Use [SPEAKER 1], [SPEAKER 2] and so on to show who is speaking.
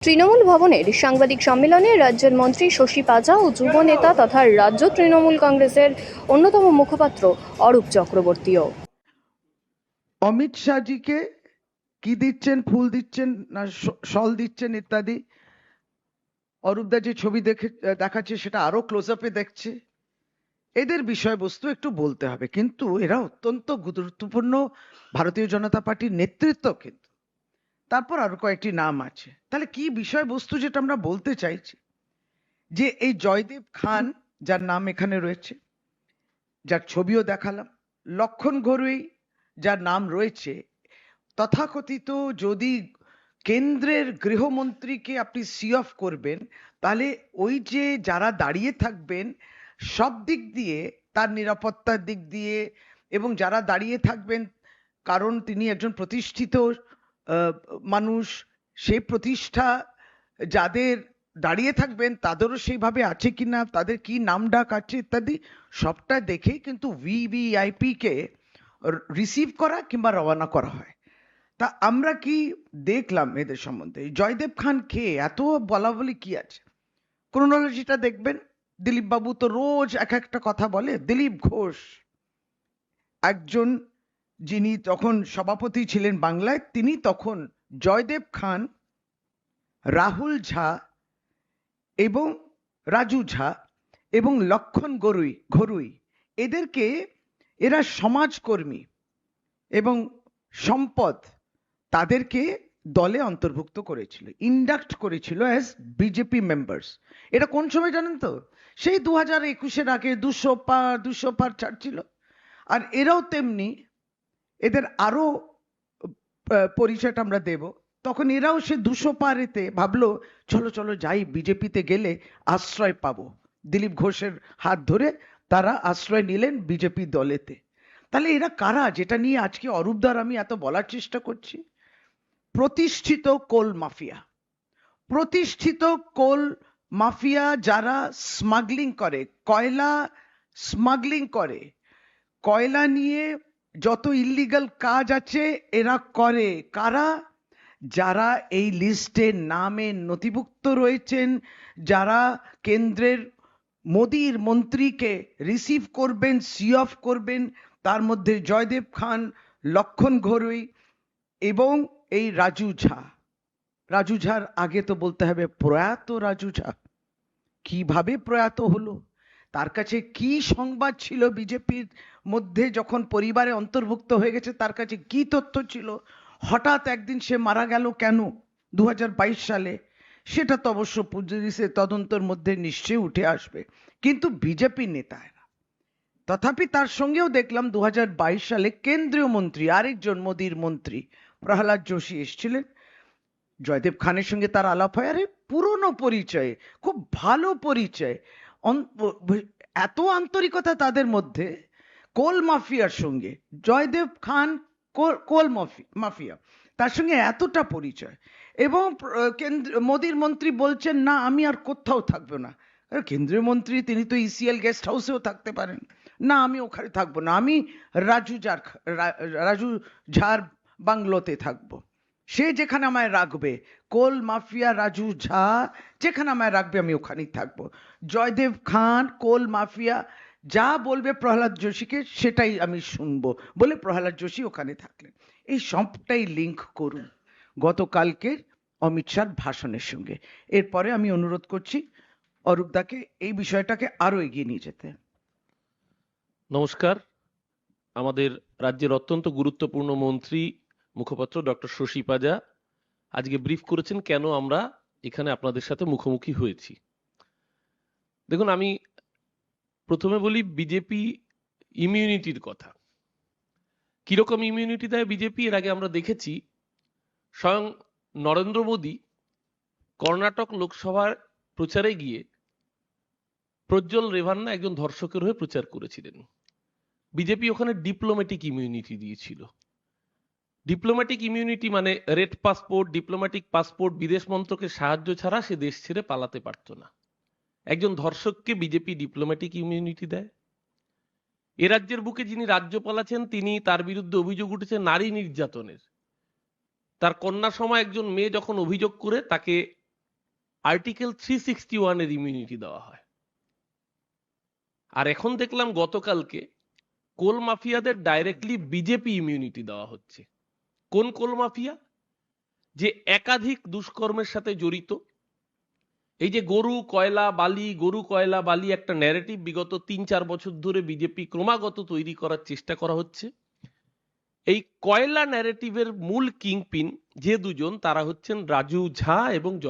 [SPEAKER 1] তৃণমূল ভবনের সাংবাদিক সম্মেলনে রাজ্যের মন্ত্রী শশী পাজা ও যুব নেতা তথা রাজ্য তৃণমূল কংগ্রেসের অন্যতম মুখপাত্র অরূপ চক্রবর্তীও।
[SPEAKER 2] অমিত শাহজিকে কি দিচ্ছেন, ফুল দিচ্ছেন না শল দিচ্ছেন ইত্যাদি অরূপদা যে ছবি দেখাচ্ছে সেটা আরো ক্লোজ আপে দেখছে। এদের বিষয়বস্তু একটু বলতে হবে, কিন্তু এরা অত্যন্ত গুরুত্বপূর্ণ ভারতীয় জনতা পার্টির নেতৃত্ব। কিন্তু তারপর আরো কয়েকটি নাম আছে। তাহলে কি বিষয়বস্তু যেটা আমরা বলতে চাইছি, যে এই জয়দেব খান যার নাম এখানে রয়েছে, যার ছবিও দেখালাম, লক্ষণ ঘরুই যার নাম রয়েছে, তথাকথিত যদি কেন্দ্রের গৃহমন্ত্রীকে আপনি সি অফ করবেন, তাহলে ওই যে যারা দাঁড়িয়ে থাকবেন সব দিক দিয়ে, তার নিরাপত্তার দিক দিয়ে, এবং যারা দাঁড়িয়ে থাকবেন কারণ তিনি একজন প্রতিষ্ঠিত মানুষ, সেই প্রতিষ্ঠা যাদের দাঁড়িয়ে থাকবেন তাদেরও সেইভাবে আছে কিনা, তাদের কি নাম ডাক আছে ইত্যাদি সবটা দেখেই কিন্তু ভিভিআইপি কে রিসিভ করা কিংবা রওনা করা হয়। তা আমরা কি দেখলাম এদের সম্বন্ধে? জয়দেব খান কে, এত বলা বলি কি আছে? ক্রোনোলজিটা দেখবেন। দিলীপ বাবু তো রোজ এক একটা কথা বলে। দিলীপ ঘোষ একজন, যিনি তখন সভাপতি ছিলেন বাংলায়, তিনি তখন জয়দেব খান, রাহুল ঝা এবং রাজু ঝা এবং লক্ষণ ঘরুই এদেরকে, এরা সমাজকর্মী এবং সম্পদ, তাদেরকে দলে অন্তর্ভুক্ত করেছিল, ইন্ডাক্ট করেছিল অ্যাজ বিজেপি মেম্বার্স। এটা কোন সময় জানেন তো? সেই 2021-এর আগে 200 পার ছাড়ছিল। আর এরাও তেমনি, এদের আরো পরিচয়টা আমরা দেব। তখন এরাও সে 200 পারেতে ভাবলো চলো চলো যাই, বিজেপিতে গেলে আশ্রয় পাবো। দিলীপ ঘোষের হাত ধরে তারা আশ্রয় নিলেন বিজেপি দলেতে। তাহলে এরা কারা, যেটা নিয়ে আজকে অরূপদার আমি এত বলার চেষ্টা করছি? প্রতিষ্ঠিত কোল মাফিয়া, প্রতিষ্ঠিত কোল মাফিয়া, যারা স্মাগলিং করে, কয়লা স্মাগলিং করে, কয়লা নিয়ে যত ইল্লিগাল কাজ আছে এরা করে। কারা? যারা এই লিস্টে নামে নথিভুক্ত রয়েছেন, যারা কেন্দ্রের মোদির মন্ত্রীকে রিসিভ করবেন, সি অফ করবেন, তার মধ্যে জয়দেব খান, লক্ষণ ঘরুই এবং এই রাজু ঝা। রাজু ঝার আগে তো বলতে হবে প্রয়াত রাজু ঝা কিভাবে প্রয়াত হলো, তার কাছে কি সংবাদ ছিল বিজেপির মধ্যে, যখন পরিবারে অন্তর্ভুক্ত হয়ে গেছে তার কাছে কি তথ্য ছিল, হঠাৎ একদিন সে মারা গেল কেন 2022 সালে, সেটা তো অবশ্য পুলিশের তদন্তের মধ্যে নিশ্চয়ই উঠে আসবে। কিন্তু বিজেপি নেতা এরা। তথাপি তার সঙ্গেও দেখলাম 2022 সালে কেন্দ্রীয় মন্ত্রী, আরেকজন মোদির মন্ত্রী প্রহ্লাদ যোশী এসেছিলেন। জয়দেব খানের সঙ্গে তার আলাপ হয়, আরে পুরনো পরিচয়, খুব ভালো পরিচয়, এত আন্তরিকতা তাদের মধ্যে। কোল মাফিয়ার সঙ্গে জয়দেব খান, কোল মাফিয়া, তার সঙ্গে এতটা পরিচয়, এবং মোদির মন্ত্রী বলছেন না আমি আর কোথাও থাকবো না। কেন্দ্রীয় মন্ত্রী, তিনি তো ইসিএল গেস্ট হাউসেও থাকতে পারেন। না আমি ওখানে থাকবো না, আমি রাজু ঝার বাংলোতে থাকবো, সে যেখানে আমায় রাখবে, কোল মাফিয়া রাজু ঝা যেখানে আমায় রাখবে আমি ওখানেই থাকবো। জয়দেব খান, কোল মাফিয়া যা বলবে প্রহ্লাদ যোশীকে সেটাই আমি শুনবো বলে প্রহ্লাদ যোশী ওখানে থাকলেন। এই সবটাই লিঙ্ক করুন গতকালকের অমিত শাহর ভাষণের সঙ্গে। এরপরে আমি অনুরোধ করছি অরূপদাকে এই বিষয়টাকে আরো এগিয়ে নিয়ে যেতে।
[SPEAKER 3] নমস্কার। আমাদের রাজ্যের অত্যন্ত গুরুত্বপূর্ণ মন্ত্রী মুখপাত্র ডক্টর শশী পাজা আজকে ব্রিফ করেছেন কেন আমরা এখানে আপনাদের সাথে মুখোমুখি হয়েছি। দেখুন, আমি প্রথমে বলি বিজেপি ইমিউনিটির কথা। কিরকম ইমিউনিটি দেয় বিজেপি, এর আগে আমরা দেখেছি। স্বয়ং নরেন্দ্র মোদী কর্ণাটক লোকসভার প্রচারে গিয়ে প্রজ্জ্বল রেভান্না একজন ধর্ষকের হয়ে প্রচার করেছিলেন। বিজেপি ওখানে ডিপ্লোম্যাটিক ইমিউনিটি দিয়েছিল। ডিপ্লোম্যাটিক ইমিউনিটি মানে রেড পাসপোর্ট, ডিপ্লোম্যাটিক পাসপোর্ট, বিদেশ মন্ত্রকের সাহায্য ছাড়া সে দেশ ছেড়ে পালাতে পারত না। একজন ধর্ষককে বিজেপি ডিপ্লোম্যাটিক ইমিউনিটি দেয়। এ রাজ্যের বুকে যিনি রাজ্যপাল আছেন, তিনি, তার বিরুদ্ধে অভিযোগ উঠেছে নারী নির্যাতনের। তার কন্যা সময় একজন মেয়ে যখন অভিযোগ করে তাকে আর্টিকেল 361 এর ইমিউনিটি দেওয়া হয়। আর এখন দেখলাম গতকালকে কোল মাফিয়াদের ডাইরেক্টলি বিজেপি ইমিউনিটি দেওয়া হচ্ছে। কোন কোল মাফিয়া? যে একাধিক দুষ্কর্মের সাথে জড়িত। এই যে গরু কয়লা বালি একটা ন্যারেটিভ বিগত 3-4 বছর ধরে বিজেপি ক্রমাগত তৈরি করার চেষ্টা করা হচ্ছে। এই কয়লা ন্যারেটিভের মূল কিংপিন যে দুজন, তারা হচ্ছেন রাজু ঝা এবং